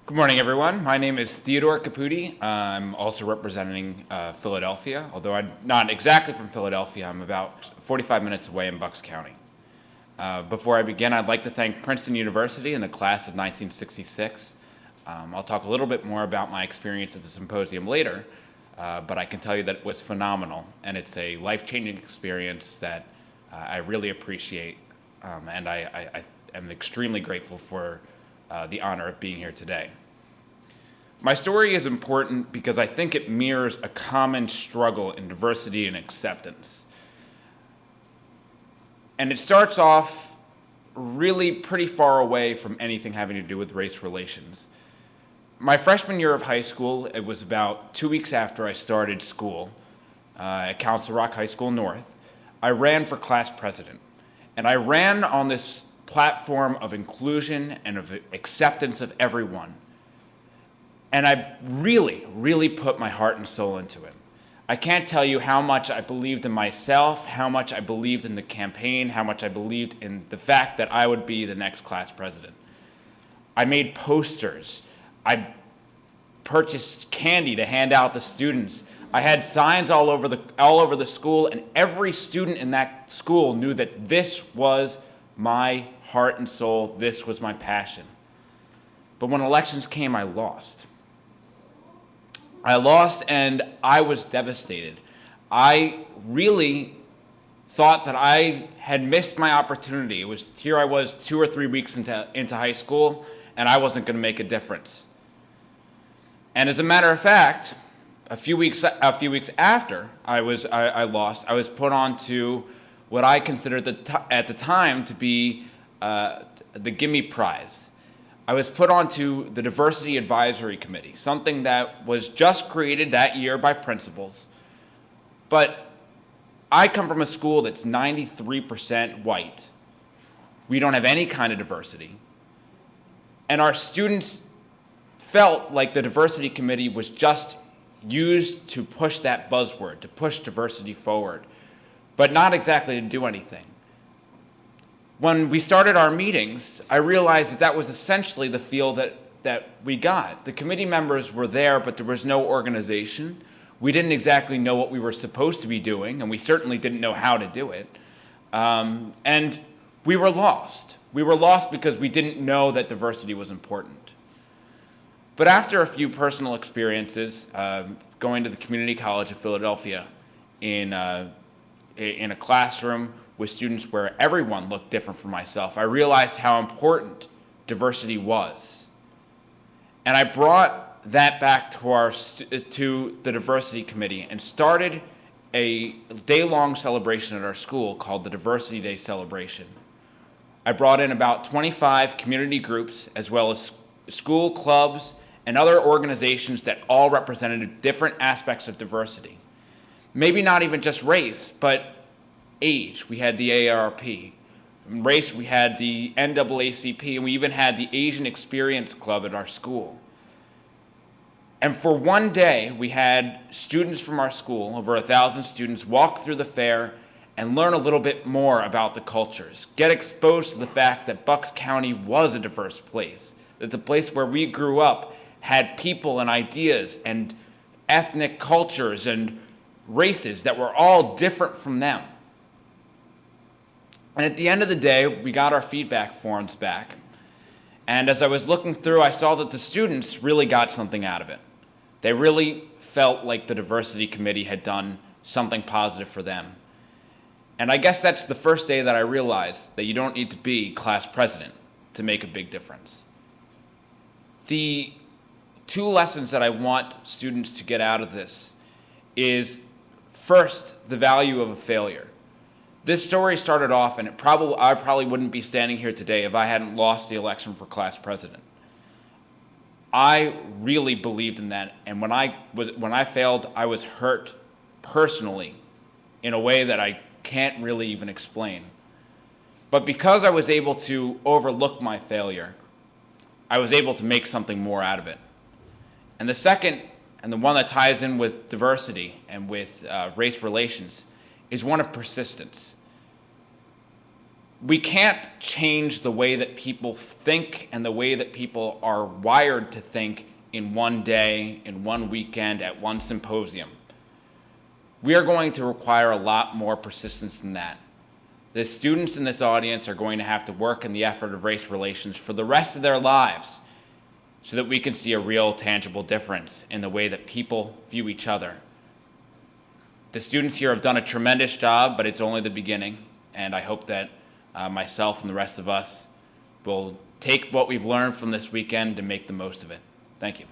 Good morning, everyone. My name is Theodore Caputi. I'm also representing Philadelphia, although I'm not exactly from Philadelphia. I'm about 45 minutes away in Bucks County. Before I begin, I'd like to thank Princeton University and the class of 1966. I'll talk a little bit more about my experience at the symposium later, but I can tell you that it was phenomenal, and it's a life-changing experience that I really appreciate, and I am extremely grateful for the honor of being here today. My story is important because I think it mirrors a common struggle in diversity and acceptance. And it starts off really pretty far away from anything having to do with race relations. My freshman year of high school, it was about 2 weeks after I started school at Council Rock High School North, I ran for class president. And I ran on this platform of inclusion and of acceptance of everyone. And I really put my heart and soul into it. I can't tell you how much I believed in myself, how much I believed in the campaign, how much I believed in the fact that I would be the next class president. I made posters. I purchased candy to hand out to students. I had signs all over the school, and every student in that school knew that this was my heart and soul, this was my passion. But when elections came, I lost. I lost, and I was devastated. I really thought that I had missed my opportunity. Here I was 2 or 3 weeks into high school, and I wasn't going to make a difference. And as a matter of fact, a few weeks after I lost, I was put on to what I considered at the time to be the Gimme Prize. I was put onto the Diversity Advisory Committee, something that was just created that year by principals. But I come from a school that's 93% white. We don't have any kind of diversity. And our students felt like the Diversity Committee was just used to push that buzzword, to push diversity forward, but not exactly to do anything. When we started our meetings, I realized that was essentially the feel that we got. The committee members were there, but there was no organization. We didn't exactly know what we were supposed to be doing, and we certainly didn't know how to do it. And we were lost. We were lost because we didn't know that diversity was important. But after a few personal experiences, going to the Community College of Philadelphia in a classroom with students where everyone looked different from myself, I realized how important diversity was. And I brought that back to the Diversity Committee and started a day-long celebration at our school called the Diversity Day Celebration. I brought in about 25 community groups, as well as school clubs and other organizations that all represented different aspects of diversity. Maybe not even just race, but age. We had the AARP. In race, we had the NAACP, and we even had the Asian Experience Club at our school. And for one day, we had students from our school, over 1,000 students, walk through the fair and learn a little bit more about the cultures, get exposed to the fact that Bucks County was a diverse place, that the place where we grew up had people and ideas and ethnic cultures and races that were all different from them. And at the end of the day, we got our feedback forms back. And as I was looking through, I saw that the students really got something out of it. They really felt like the Diversity Committee had done something positive for them. And I guess that's the first day that I realized that you don't need to be class president to make a big difference. The 2 lessons that I want students to get out of this is, first, the value of a failure. This story started off, and I probably wouldn't be standing here today if I hadn't lost the election for class president. I really believed in that, and when I failed, I was hurt personally in a way that I can't really even explain. But because I was able to overlook my failure, I was able to make something more out of it. And the second, and the one that ties in with diversity and with race relations, is one of persistence. We can't change the way that people think and the way that people are wired to think in one day, in one weekend, at one symposium. We are going to require a lot more persistence than that. The students in this audience are going to have to work in the effort of race relations for the rest of their lives so that we can see a real, tangible difference in the way that people view each other. The students here have done a tremendous job, but it's only the beginning, and I hope that myself and the rest of us will take what we've learned from this weekend and make the most of it. Thank you.